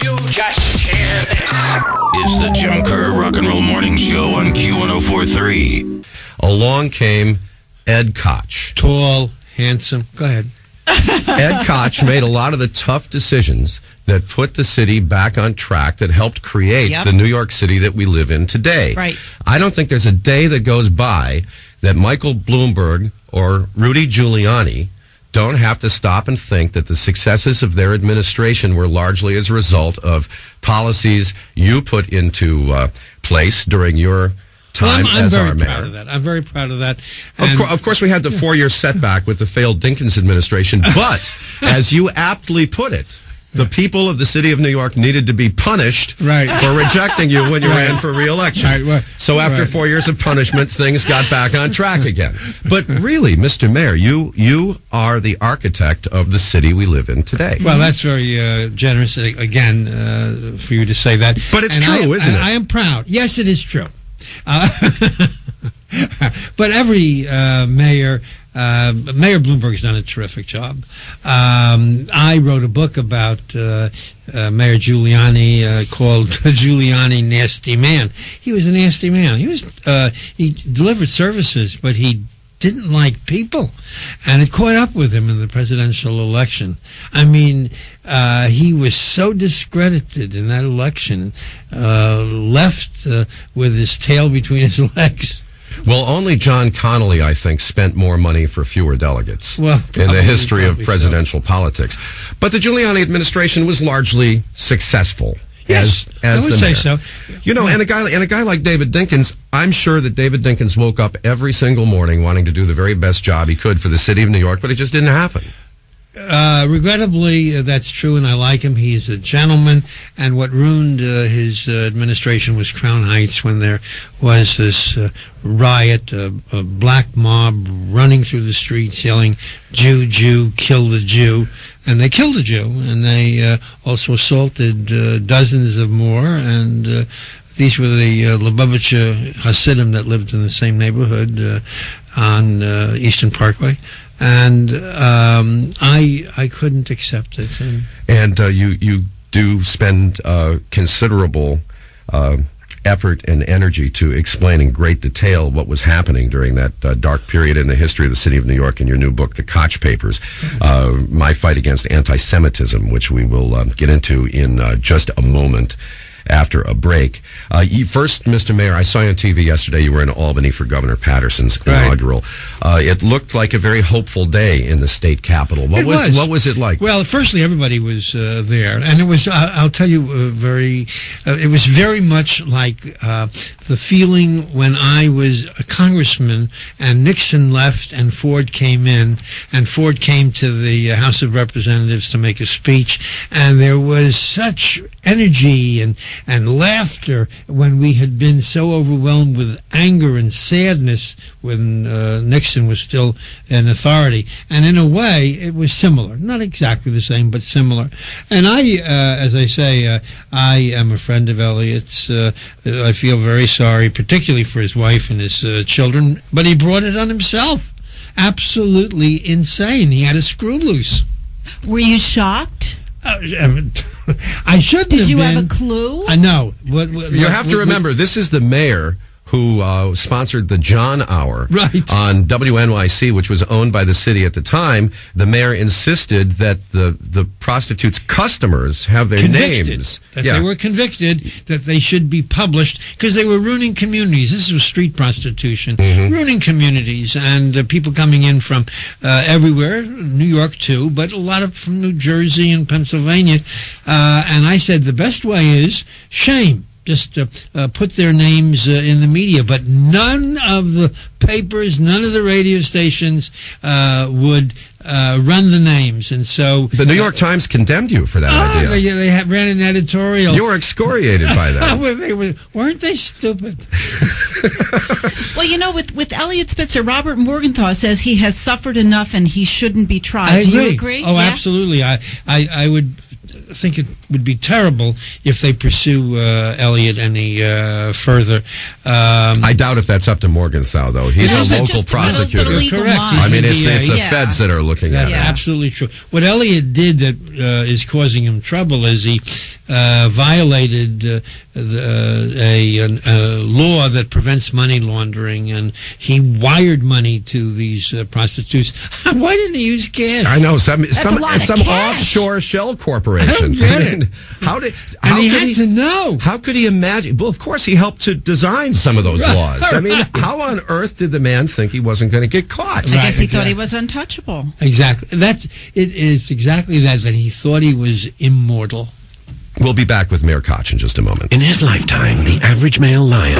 You just hear this. It's the Jim Kerr Rock and Roll Morning Show on Q1043. Along came Ed Koch. Tall, handsome. Go ahead. Ed Koch made a lot of the tough decisions that put the city back on track, that helped create the New York City that we live in today. Right. I don't think there's a day that goes by that Michael Bloomberg or Rudy Giuliani don't have to stop and think that the successes of their administration were largely as a result of policies you put into place during your time as our mayor. I'm very proud of that. Of course, we had the 4-year setback with the failed Dinkins administration, but as you aptly put it, the people of the city of New York needed to be punished for rejecting you when you ran for re-election. So after 4 years of punishment, things got back on track again. But really, Mr. Mayor, you are the architect of the city we live in today. Well, that's very generous, again, for you to say that. But it's true, isn't it? I am proud. Yes, it is true. But every mayor... Mayor Bloomberg has done a terrific job. I wrote a book about Mayor Giuliani called Giuliani Nasty Man. He was a nasty man. He delivered services, but he didn't like people, and it caught up with him in the presidential election. I mean, he was so discredited in that election, left with his tail between his legs. Well, only John Connolly, I think, spent more money for fewer delegates in the history of presidential politics. But the Giuliani administration was largely successful. Yes, as I would the say mayor. so. You know, and a guy like David Dinkins, I'm sure that David Dinkins woke up every single morning wanting to do the very best job he could for the city of New York, but it just didn't happen. Regrettably, that's true, and I like him. He's a gentleman, and what ruined his administration was Crown Heights, when there was this riot, a black mob running through the streets yelling, "Jew, Jew, kill the Jew," and they killed a Jew, and they also assaulted dozens of more, and these were the Lubavitcher Hasidim that lived in the same neighborhood on Eastern Parkway. And I couldn't accept it. And you do spend considerable effort and energy to explain in great detail what was happening during that dark period in the history of the city of New York in your new book, The Koch Papers, My Fight Against Anti-Semitism, which we will get into in just a moment after a break. First, Mr. Mayor, I saw you on TV yesterday. You were in Albany for Governor Patterson's inaugural. It looked like a very hopeful day in the state capitol. What was it like? Well, firstly, everybody was there, and it was. I'll tell you, it was very much like the feeling when I was a congressman and Nixon left and Ford came in, and Ford came to the House of Representatives to make a speech, and there was such energy and laughter when we had been so overwhelmed with anger and sadness when Nixon was still in authority. And in a way, it was similar. Not exactly the same, but similar. And I, as I say, I am a friend of Elliot's. I feel very sorry, particularly for his wife and his children, but he brought it on himself. Absolutely insane. He had a screw loose. Were you shocked? I shouldn't Did have you been. have a clue? No. You have to remember, this is the mayor who sponsored the John Hour on WNYC, which was owned by the city at the time. The mayor insisted that the prostitutes' customers have their names. That they were convicted, that they should be published, because they were ruining communities. This was street prostitution, ruining communities, and people coming in from everywhere, New York too, but a lot of from New Jersey and Pennsylvania. And I said the best way is shame. Just put their names in the media, but none of the papers, none of the radio stations would run the names, and so the New York Times condemned you for that idea. They ran an editorial. You were excoriated by that. Weren't they stupid? Well, you know, with Elliot Spitzer, Robert Morgenthau says he has suffered enough and he shouldn't be tried. I agree. Do you agree? Oh, yeah? Absolutely. I would think it would be terrible if they pursue Elliott any further. I doubt if that's up to Morgenthau, though. He's a local prosecutor. Correct. I mean, it's the Yeah. feds that are looking at That's it. absolutely true. What Elliott did that is causing him trouble is he violated a law that prevents money laundering, and he wired money to these prostitutes. Why didn't he use cash? I know some lot of cash. offshore shell corporation. I don't get it. How He could had to know. How could he imagine? Well, of course, he helped to design some of those laws. I mean, how on earth did the man think he wasn't going to get caught? I guess he thought he exactly. was untouchable. Exactly. It's exactly that he thought he was immortal. We'll be back with Mayor Koch in just a moment. In his lifetime, the average male lion